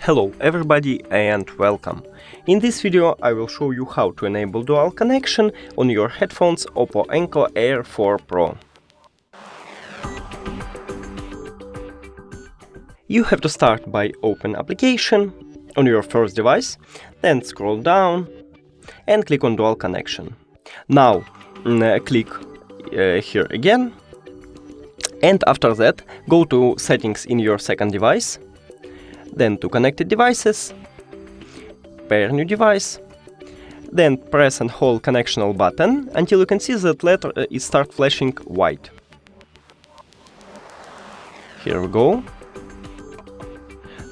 Hello everybody and welcome. In this video I will show you how to enable dual connection on your headphones OPPO Enco Air 4 Pro. You have to start by open application on your first device, then scroll down and click on dual connection. Now click here again, and after that go to settings in your second device, then to connected devices, pair new device, then press and hold connectional button until you can see that letter it start flashing white. Here we go.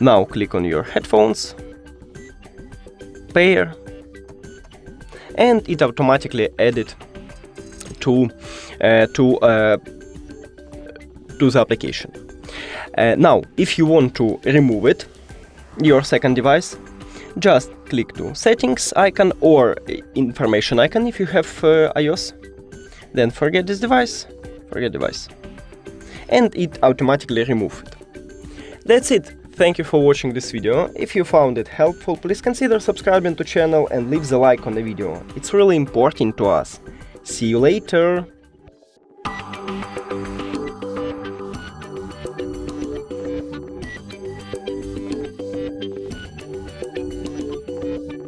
Now click on your headphones, pair, and it automatically added to the application. Now, if you want to remove it, your second device, just click to settings icon or information icon if you have iOS. Then forget device, and it automatically removes it. That's it. Thank you for watching this video. If you found it helpful, please consider subscribing to channel and leave the like on the video. It's really important to us. See you later!